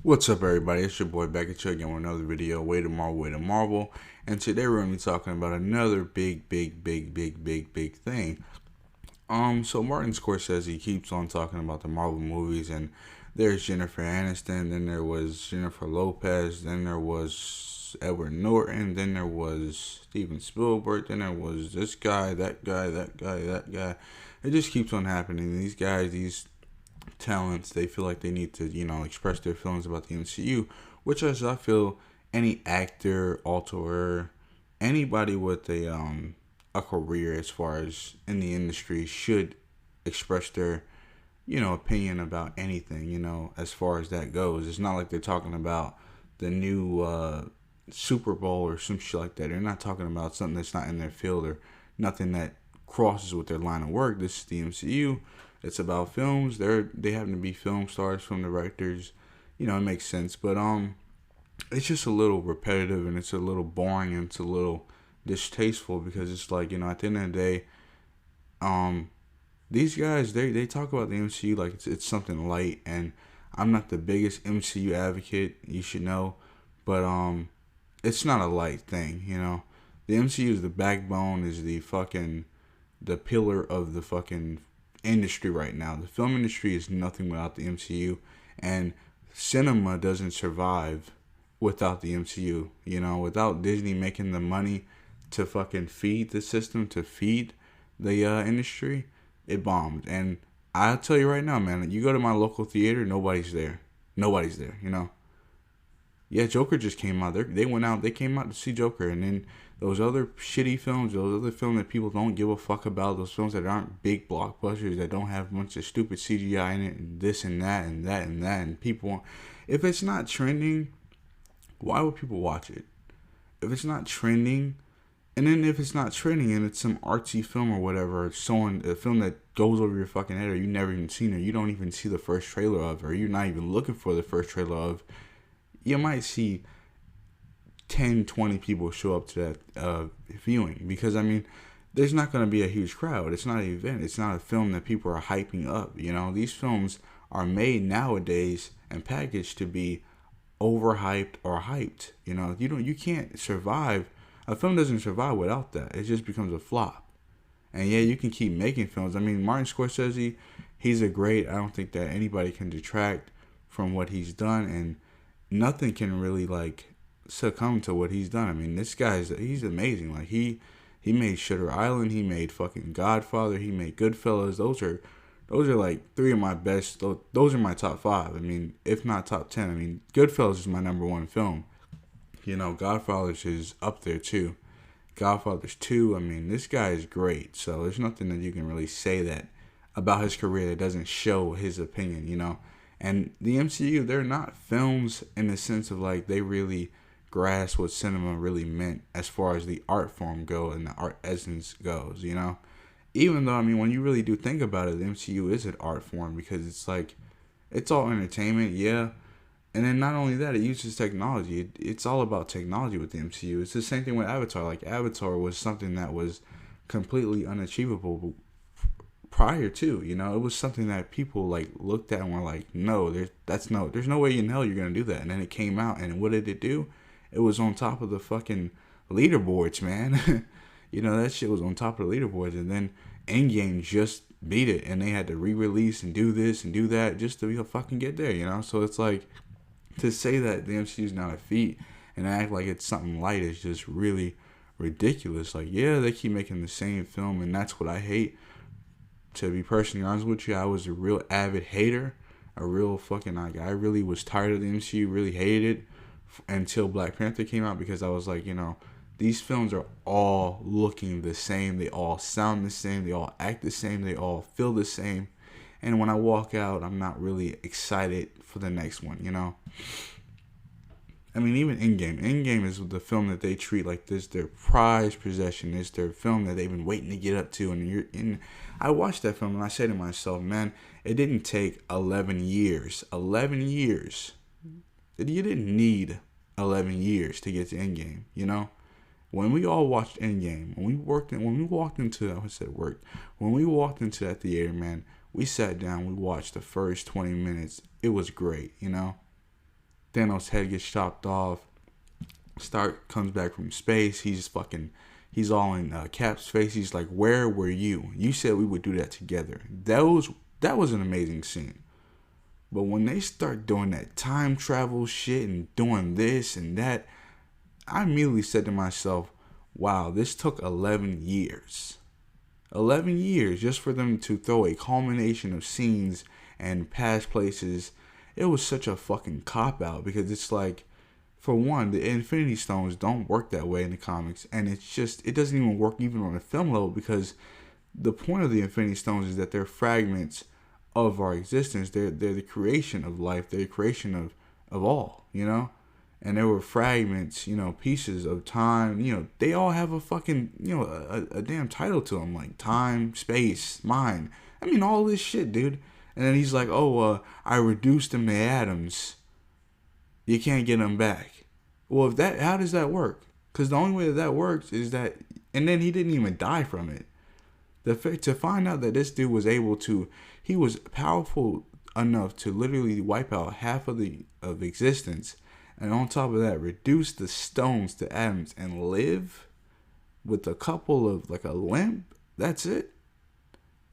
What's up, everybody? It's your boy back at you again with another video. Way to Marvel, way to Marvel. And today we're gonna be talking about another big thing. So Martin Scorsese keeps on talking about the Marvel movies, and there's Jennifer Aniston, then there was Jennifer Lopez, then there was Edward Norton, then there was Steven Spielberg, then there was this guy, that guy, that guy, that guy. It just keeps on happening. These guys, these talents, they feel like they need to, express their feelings about the MCU, which as I feel any actor, auteur, anybody with a career as far as in the industry should express their, opinion about anything, as far as that goes. It's not like they're talking about the new Super Bowl or some shit like that. They're not talking about something that's not in their field or nothing that crosses with their line of work. This is the MCU. It's about films. They happen to be film stars, film directors. It makes sense. But it's just a little repetitive and it's a little boring and it's a little distasteful because it's like, at the end of the day, these guys they talk about the MCU like it's something light, and I'm not the biggest MCU advocate, you should know, but it's not a light thing. The MCU is the backbone, is the pillar of the fucking industry right now. The film industry is nothing without the MCU, and cinema doesn't survive without the MCU. Without Disney making the money to fucking feed the system, to feed the industry, it bombed. And I'll tell you right now, man, you go to my local theater, nobody's there. Nobody's there, Yeah, Joker just came out. They came out to see Joker, and then those other shitty films, those other films that people don't give a fuck about, those films that aren't big blockbusters, that don't have a bunch of stupid CGI in it, and this and that and that and that, and people, if it's not trending, why would people watch it? If it's not trending, and then if it's not trending and it's some artsy film or whatever, showing a film that goes over your fucking head, or you never even seen it, you don't even see the first trailer of, or you're not even looking for the first trailer of, you might see 10, 20 people show up to that viewing, because there's not going to be a huge crowd. It's not an event. It's not a film that people are hyping up. These films are made nowadays and packaged to be overhyped or hyped. You can't survive. A film doesn't survive without that. It just becomes a flop. And yeah, you can keep making films. Martin Scorsese, he's a great. I don't think that anybody can detract from what he's done, and nothing can really succumb to what he's done. This he's amazing. He made Shutter Island, he made fucking Godfather, he made Goodfellas. Those are like three of my best. Those are my top five. If not top 10. Goodfellas is my number one film. Godfather's is up there too. Godfather's 2. This guy is great. So there's nothing that you can really say that about his career that doesn't show his opinion. And the MCU, they're not films in the sense of they really grasp what cinema really meant as far as the art form goes and the art essence goes, Even though, when you really do think about it, the MCU is an art form, because it's all entertainment, yeah. And then not only that, it uses technology. It's all about technology with the MCU. It's the same thing with Avatar. Avatar was something that was completely unachievable prior to, it was something that people looked at and were like, no, there's no way in hell you're gonna do that. And then it came out, and what did it do? It was on top of the fucking leaderboards, man. That shit was on top of the leaderboards, and then Endgame just beat it, and they had to re-release and do this and do that just to fucking get there. So it's to say that the MCU is not a feat and act like it's something light is just really ridiculous. Yeah, they keep making the same film, and that's what I hate. To be personally honest with you, I was a real avid hater. A real fucking, I really was tired of the MCU, really hated it until Black Panther came out, because I was like, these films are all looking the same. They all sound the same. They all act the same. They all feel the same. And when I walk out, I'm not really excited for the next one, Even Endgame. Endgame is the film that they treat like this their prized possession. It's their film that they've been waiting to get up to. And I watched that film and I said to myself, man, it didn't take 11 years. 11 years. You didn't need 11 years to get to Endgame, When we all watched Endgame, when we walked into that theater, man, we sat down, we watched the first 20 minutes. It was great, Thanos' head gets chopped off. Stark comes back from space. He's all in Cap's face. He's like, "Where were you? You said we would do that together." That was an amazing scene. But when they start doing that time travel shit and doing this and that, I immediately said to myself, "Wow, this took 11 years. 11 years just for them to throw a culmination of scenes and past places." It was such a fucking cop out because it's like, for one, the Infinity Stones don't work that way in the comics, and it doesn't even work even on a film level because the point of the Infinity Stones is that they're fragments of our existence. They're the creation of life. They're the creation of all, And there were fragments, pieces of time. They all have a fucking, a damn title to them, like time, space, mind. I mean, all this shit, dude. And then he's like, "Oh, I reduced them to atoms. You can't get them back." Well, how does that work? Because the only way that works is that, and then he didn't even die from it. To find out that this dude was he was powerful enough to literally wipe out half of existence, and on top of that, reduce the stones to atoms and live with a couple of, like, a limp. That's it.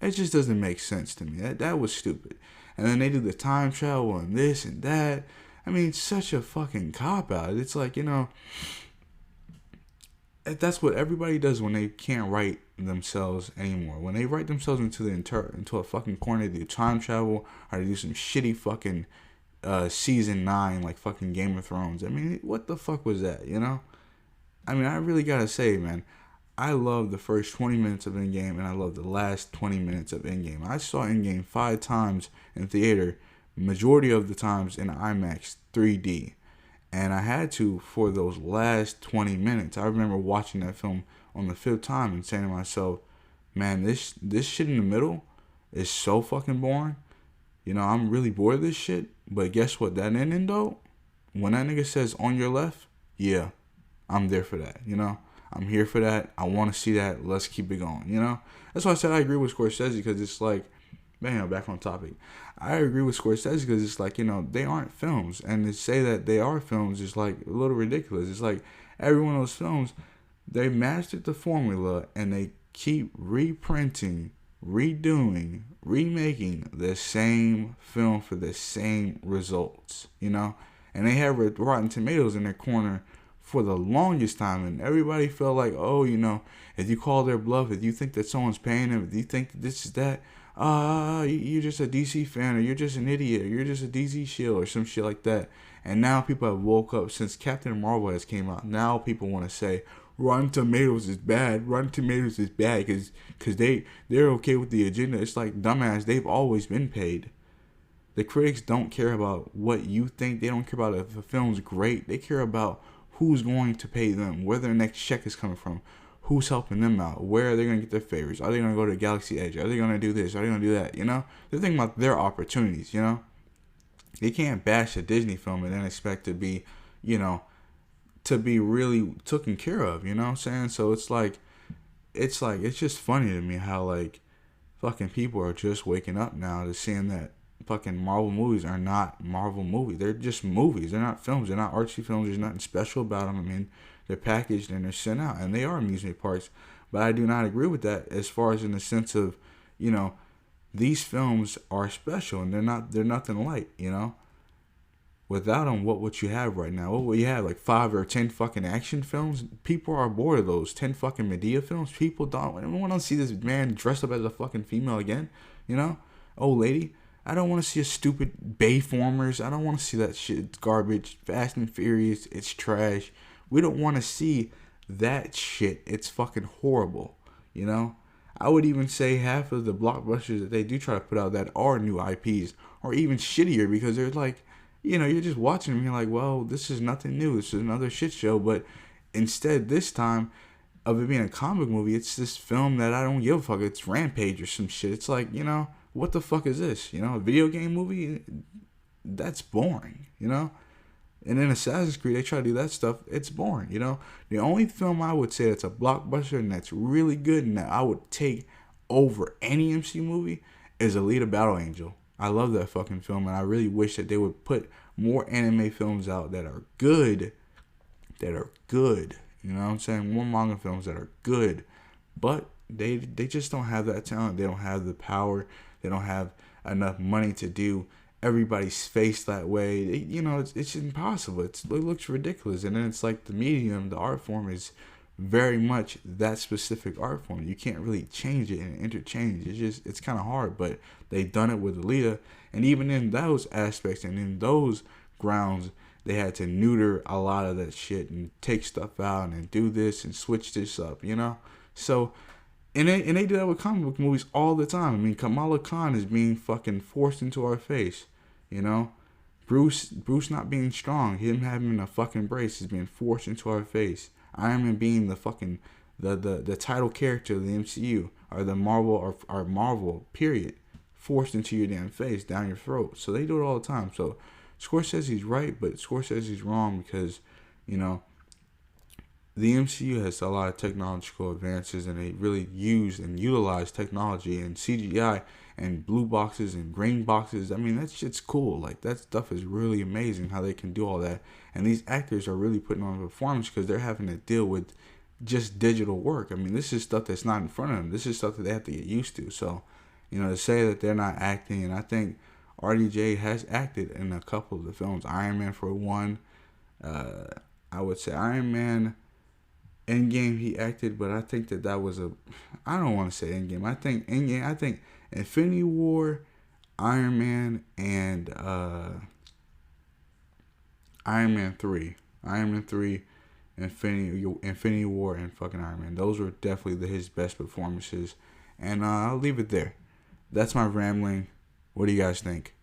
It just doesn't make sense to me. That was stupid. And then they do the time travel and this and that. I mean, it's such a fucking cop out. It's like, that's what everybody does when they can't write themselves anymore. When they write themselves into a fucking corner, they do time travel or they do some shitty fucking season 9 like fucking Game of Thrones. I mean, what the fuck was that? I mean, I really gotta say, man, I love the first 20 minutes of Endgame and I love the last 20 minutes of Endgame. I saw Endgame 5 times in theater, majority of the times in IMAX 3D. And I had to for those last 20 minutes. I remember watching that film on the 5th time and saying to myself, "Man, this shit in the middle is so fucking boring. I'm really bored of this shit." But guess what? That ending, though, when that nigga says "on your left," yeah, I'm there for that, I'm here for that. I want to see that. Let's keep it going, That's why I said I agree with Scorsese, because it's like, man, back on topic. I agree with Scorsese because it's like, they aren't films. And to say that they are films is like a little ridiculous. It's like every one of those films, they mastered the formula and they keep reprinting, redoing, remaking the same film for the same results, And they have Rotten Tomatoes in their corner for the longest time, and everybody felt like, oh, if you call their bluff, if you think that someone's paying them, if you think that this is that, you're just a DC fan, or you're just an idiot, or you're just a DC shill, or some shit like that. And now people have woke up since Captain Marvel has came out. Now people want to say Rotten Tomatoes is bad. Rotten Tomatoes is bad because they're okay with the agenda. It's like, dumbass, they've always been paid. The critics don't care about what you think. They don't care about if a film's great. They care about who's going to pay them, where their next check is coming from, who's helping them out, where are they going to get their favors, are they going to go to Galaxy Edge, are they going to do this, are they going to do that, They're thinking about their opportunities, They can't bash a Disney film and then expect to be, to be really taken care of, you know what I'm saying? So it's just funny to me how, like, fucking people are just waking up now to seeing that fucking Marvel movies are not Marvel movies. They're just movies. They're not films. They're not artsy films. There's nothing special about them. I mean, they're packaged and they're sent out, and they are amusement parks. But I do not agree with that as far as in the sense of, these films are special and they're nothing light, Without them, what would you have right now? What would you have, like 5 or 10 fucking action films? People are bored of those 10 fucking Medea films. People don't want to see this man dressed up as a fucking female again, Old lady. I don't want to see a stupid Bayformers. I don't want to see that shit. It's garbage. Fast and Furious. It's trash. We don't want to see that shit. It's fucking horrible. I would even say half of the blockbusters that they do try to put out that are new IPs are even shittier because they're like, you're just watching them and you're like, well, this is nothing new. This is another shit show. But instead, this time, of it being a comic movie, it's this film that I don't give a fuck. It's Rampage or some shit. It's like, what the fuck is this? A video game movie? That's boring, And then Assassin's Creed, they try to do that stuff. It's boring, The only film I would say that's a blockbuster and that's really good and that I would take over any MC movie is Alita Battle Angel. I love that fucking film, and I really wish that they would put more anime films out that are good. You know what I'm saying? More manga films that are good. But they just don't have that talent. They don't have the power. They don't have enough money to do everybody's face that way. It's impossible. It looks ridiculous. And then it's like the medium, the art form is very much that specific art form. You can't really change it and interchange. It's kind of hard. But they've done it with Alita, and even in those aspects and in those grounds, they had to neuter a lot of that shit and take stuff out and do this and switch this up. So. And they do that with comic book movies all the time. I mean, Kamala Khan is being fucking forced into our face, Bruce not being strong, him having a fucking brace is being forced into our face. Iron Man being the fucking the title character of the MCU or the Marvel or Marvel period, forced into your damn face, down your throat. So they do it all the time. So Scorsese's right, but Scorsese's wrong because, the MCU has a lot of technological advances, and they really use and utilize technology and CGI and blue boxes and green boxes. I mean, that shit's cool. Like, that stuff is really amazing how they can do all that. And these actors are really putting on a performance because they're having to deal with just digital work. I mean, this is stuff that's not in front of them. This is stuff that they have to get used to. So, to say that they're not acting, and I think RDJ has acted in a couple of the films. Iron Man for one. I would say Iron Man Endgame he acted, but I think that was I don't want to say Endgame. I think Endgame. I think Infinity War, Iron Man, and Iron Man 3, Infinity War, and fucking Iron Man. Those were definitely his best performances, and I'll leave it there. That's my rambling. What do you guys think?